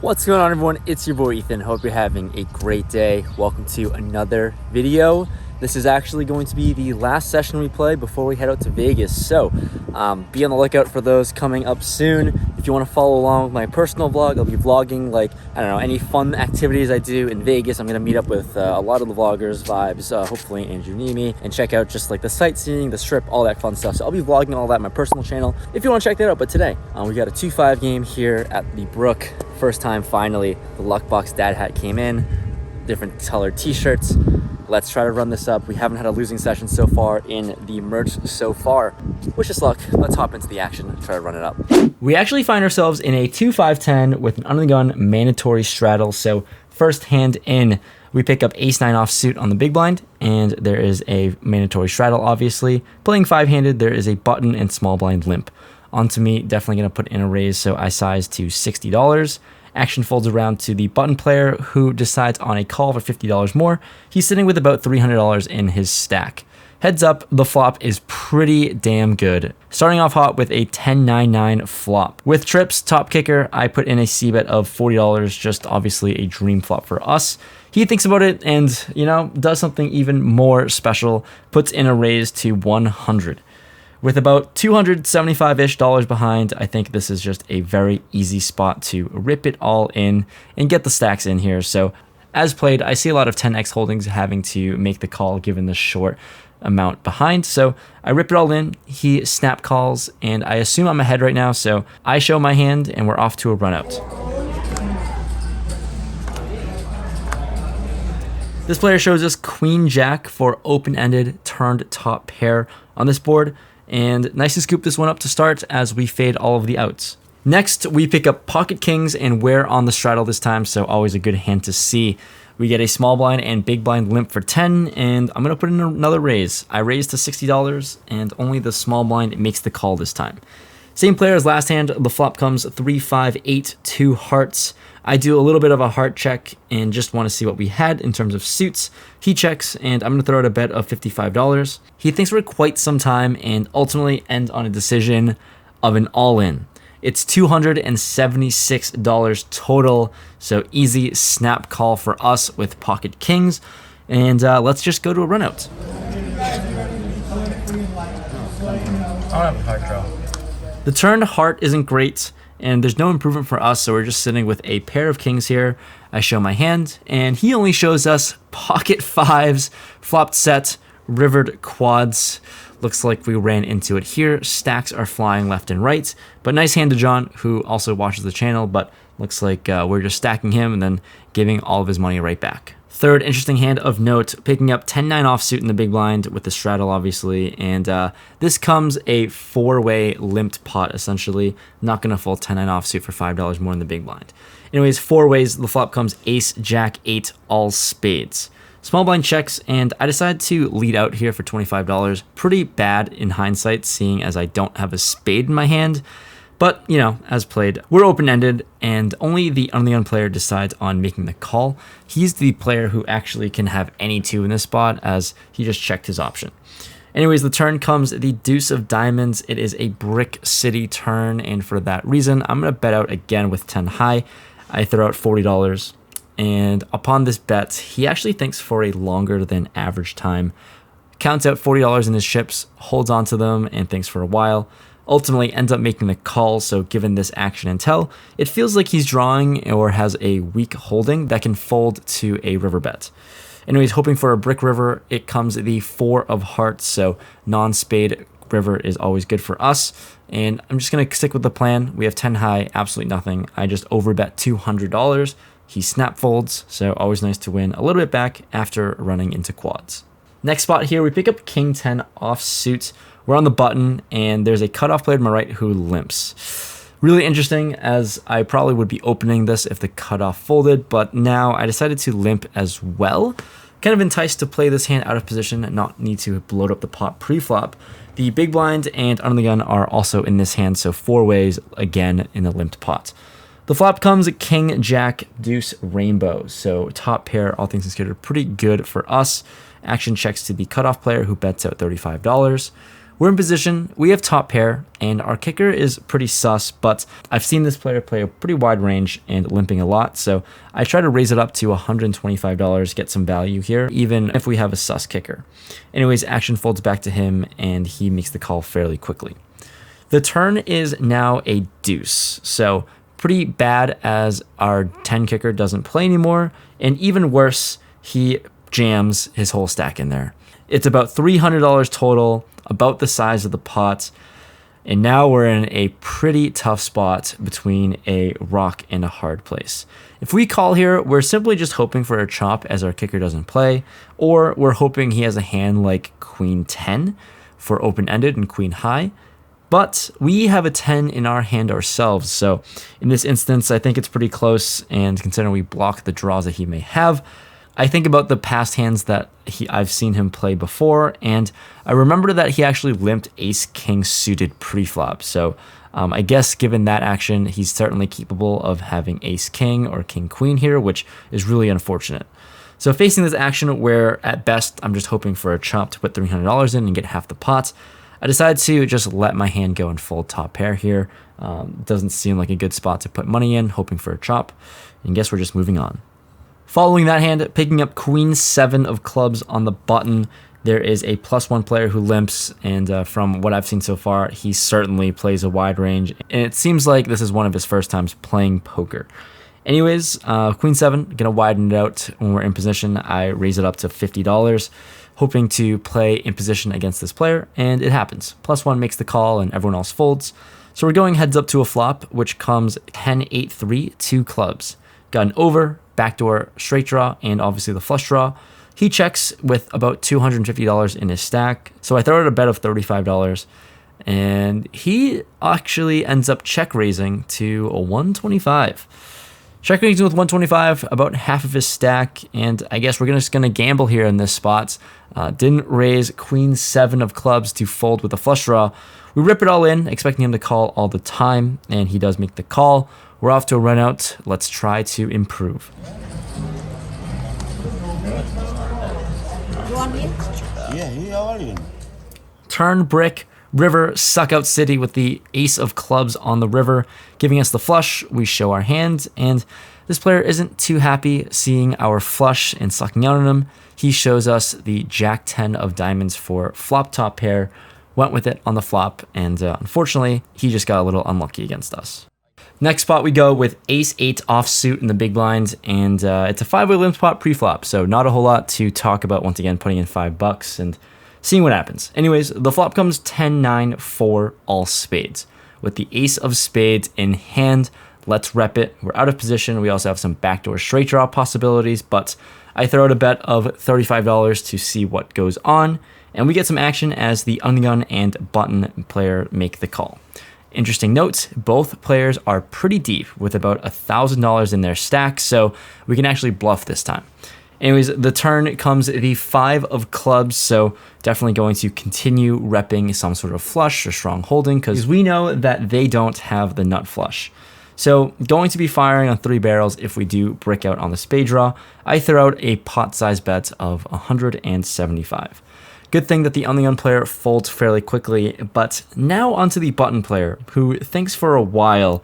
What's going on, everyone? It's your boy Ethan. Hope you're having a great day. Welcome to another video. This is actually going to be the last session we play before we head out to Vegas. So be on the lookout for those coming up soon. If you want to follow along with my personal vlog, I'll be vlogging any fun activities I do in Vegas. I'm going to meet up with a lot of the vloggers vibes, hopefully Andrew Nemi, and check out just like the sightseeing, the strip, all that fun stuff. So I'll be vlogging all that on my personal channel if you want to check that out. But today we got a 2-5 game here at the Brook. First time finally the Luck Box dad hat came in, different colored t-shirts. Let's try to run this up. We haven't had a losing session so far in the merge so far. Wish us luck. Let's hop into the action and try to run it up. We actually find ourselves in a 2-5-10 with an under the gun mandatory straddle. So first hand in, we pick up ace-9 offsuit on the big blind, and there is a mandatory straddle, obviously. Playing 5-handed, there is a button and small blind limp. Onto me, definitely going to put in a raise, so I size to $60. Action folds around to the button player, who decides on a call for $50 more. He's sitting with about $300 in his stack. Heads up, the flop is pretty damn good. Starting off hot with a 10-9-9 flop. With trips, top kicker, I put in a c-bet of $40, just obviously a dream flop for us. He thinks about it and, does something even more special, puts in a raise to $100. With about $275-ish behind, I think this is just a very easy spot to rip it all in and get the stacks in here. So as played, I see a lot of 10x holdings having to make the call given the short amount behind. So I rip it all in, he snap calls, and I assume I'm ahead right now. So I show my hand and we're off to a run out. This player shows us Queen Jack for open-ended turned top pair on this board. And nice to scoop this one up to start as we fade all of the outs. Next, we pick up pocket kings and we're on the straddle this time, so always a good hand to see. We get a small blind and big blind limp for 10, and I'm going to put in another raise. I raise to $60, and only the small blind makes the call this time. Same player as last hand, the flop comes 3-5-8, 2 hearts. I do a little bit of a heart check and just want to see what we had in terms of suits. He checks, and I'm going to throw out a bet of $55. He thinks for quite some time and ultimately ends on a decision of an all-in. It's $276 total, so easy snap call for us with pocket kings. And let's just go to a runout. I'll have a heart draw. The turn heart isn't great, and there's no improvement for us, so we're just sitting with a pair of kings here. I show my hand, and he only shows us pocket fives, flopped set, rivered quads. Looks like we ran into it here. Stacks are flying left and right, but nice hand to John, who also watches the channel, but looks like we're just stacking him and then giving all of his money right back. Third interesting hand of note, picking up 10-9 offsuit in the big blind with the straddle, obviously, and this comes a 4-way limped pot, essentially. Not going to fold 10-9 offsuit for $5 more in the big blind. Anyways, 4 ways, the flop comes ace, jack, 8, all spades. Small blind checks, and I decide to lead out here for $25. Pretty bad in hindsight, seeing as I don't have a spade in my hand. But, as played, we're open-ended, and only the on-the-gun player decides on making the call. He's the player who actually can have any 2 in this spot, as he just checked his option. Anyways, the turn comes the deuce of diamonds. It is a brick city turn, and for that reason, I'm going to bet out again with 10 high. I throw out $40, and upon this bet, he actually thinks for a longer than average time. Counts out $40 in his chips, holds onto them, and thinks for a while. Ultimately ends up making the call, so given this action and tell, it feels like he's drawing or has a weak holding that can fold to a river bet. Anyways, hoping for a brick river, it comes the 4 of hearts, so non-spade river is always good for us. And I'm just going to stick with the plan. We have 10 high, absolutely nothing. I just overbet $200. He snap folds, so always nice to win a little bit back after running into quads. Next spot here, we pick up king 10 offsuit. We're on the button, and there's a cutoff player to my right who limps. Really interesting, as I probably would be opening this if the cutoff folded, but now I decided to limp as well. Kind of enticed to play this hand out of position and not need to bloat up the pot pre-flop. The big blind and under the gun are also in this hand, so 4 ways again in the limped pot. The flop comes king, jack, deuce, rainbow, so top pair, all things considered, pretty good for us. Action checks to the cutoff player who bets out $35. We're in position, we have top pair, and our kicker is pretty sus, but I've seen this player play a pretty wide range and limping a lot, so I try to raise it up to $125, get some value here, even if we have a sus kicker. Anyways, action folds back to him, and he makes the call fairly quickly. The turn is now a deuce, so pretty bad as our 10 kicker doesn't play anymore, and even worse, he jams his whole stack in there. It's about $300 total, about the size of the pot, and now we're in a pretty tough spot between a rock and a hard place. If we call here, we're simply just hoping for a chop as our kicker doesn't play, or we're hoping he has a hand like Queen 10 for open-ended and Queen high, but we have a 10 in our hand ourselves, so in this instance, I think it's pretty close, and considering we block the draws that he may have, I think about the past hands that I've seen him play before, and I remember that he actually limped ace-king suited pre-flop. So I guess given that action, he's certainly capable of having ace-king or king-queen here, which is really unfortunate. So facing this action where at best I'm just hoping for a chop to put $300 in and get half the pot, I decided to just let my hand go and fold top pair here. Doesn't seem like a good spot to put money in, hoping for a chop, and guess we're just moving on. Following that hand, picking up Queen 7 of clubs on the button, there is a +1 player who limps, and from what I've seen so far, he certainly plays a wide range, and it seems like this is one of his first times playing poker. Anyways, Queen 7, gonna widen it out when we're in position. I raise it up to $50, hoping to play in position against this player, and it happens. +1 makes the call, and everyone else folds. So we're going heads up to a flop, which comes 10-8-3, 2 clubs. Got an over, backdoor, straight draw, and obviously the flush draw. He checks with about $250 in his stack, so I throw out a bet of $35, and he actually ends up check raising to a 125. Check raising with 125, about half of his stack, and I guess we're just gonna gamble here in this spot. Didn't raise Queen 7 of clubs to fold with a flush draw. We rip it all in, expecting him to call all the time, and he does make the call. We're off to a run out. Let's try to improve. Turn brick, river, suck out city with the ace of clubs on the river, giving us the flush. We show our hand, and this player isn't too happy seeing our flush and sucking out on him. He shows us the jack 10 of diamonds for flop top pair, went with it on the flop, and unfortunately, he just got a little unlucky against us. Next spot we go with ace-8 offsuit in the big blind, and it's a 5-way limp spot pre-flop, so not a whole lot to talk about. Once again, putting in $5 and seeing what happens. Anyways, the flop comes 10-9-4 all spades. With the ace of spades in hand, let's rep it. We're out of position. We also have some backdoor straight draw possibilities, but I throw out a bet of $35 to see what goes on, and we get some action as the onion and button player make the call. Interesting note, both players are pretty deep with about $1,000 in their stack, so we can actually bluff this time. Anyways, the turn comes the 5 of clubs, so definitely going to continue repping some sort of flush or strong holding because we know that they don't have the nut flush. So going to be firing on 3 barrels if we do brick out on the spade draw. I throw out a pot size bet of 175. Good thing that the onion player folds fairly quickly, but now onto the button player, who thinks for a while,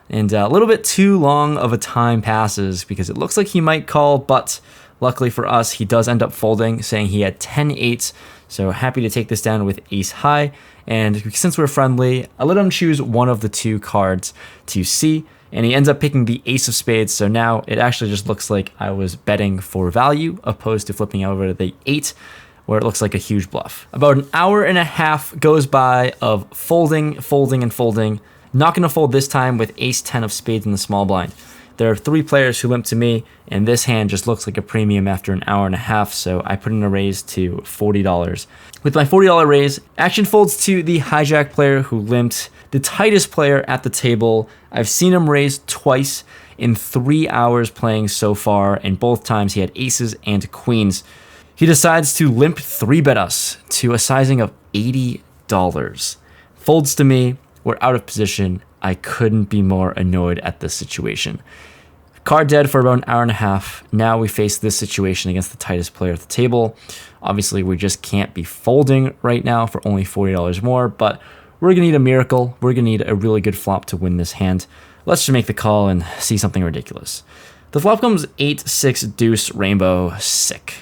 and a little bit too long of a time passes because it looks like he might call, but luckily for us, he does end up folding, saying he had 10-8, so happy to take this down with ace high, and since we're friendly, I let him choose one of the 2 cards to see, and he ends up picking the ace of spades, so now it actually just looks like I was betting for value, opposed to flipping over to the 8, where it looks like a huge bluff. About an hour and a half goes by of folding, and folding. Not gonna fold this time with ace 10 of spades in the small blind. There are 3 players who limp to me, and this hand just looks like a premium after an hour and a half, so I put in a raise to $40. With my $40 raise, action folds to the hijack player who limped, the tightest player at the table. I've seen him raise twice in 3 hours playing so far, and both times he had aces and queens. He decides to limp 3-bet us to a sizing of $80. Folds to me, we're out of position. I couldn't be more annoyed at this situation. Card dead for about an hour and a half. Now we face this situation against the tightest player at the table. Obviously, we just can't be folding right now for only $40 more, but we're going to need a miracle. We're going to need a really good flop to win this hand. Let's just make the call and see something ridiculous. The flop comes 8-6 deuce rainbow, sick.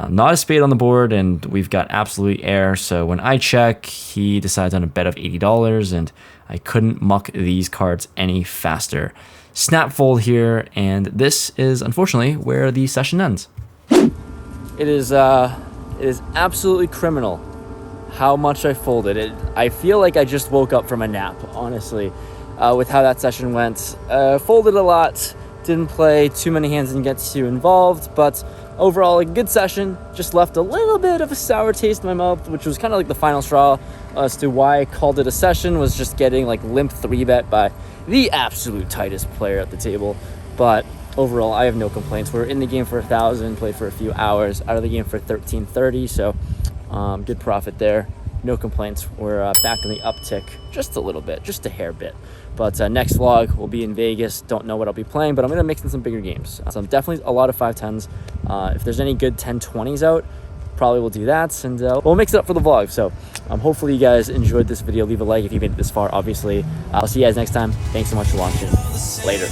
Not a spade on the board, and we've got absolute air, so when I check, he decides on a bet of $80, and I couldn't muck these cards any faster. Snap fold here, and this is unfortunately where the session ends. It is absolutely criminal how much I folded. I feel like I just woke up from a nap, honestly, with how that session went. Folded a lot, didn't play too many hands and get too involved, but overall a good session. Just left a little bit of a sour taste in my mouth, which was kind of like the final straw as to why I called it a session, was just getting like limp 3-bet by the absolute tightest player at the table. But overall, I have no complaints. We're in the game for 1,000, played for a few hours, out of the game for 1,330, so good profit there. No complaints. We're back in the uptick just a little bit, just a hair bit. But next vlog will be in Vegas. Don't know what I'll be playing, but I'm going to mix in some bigger games. So definitely a lot of 5-10s. If there's any good 10-20s out, probably will do that, and we'll mix it up for the vlog. So hopefully you guys enjoyed this video. Leave a like if you made it this far, obviously. I'll see you guys next time. Thanks so much for watching. Later.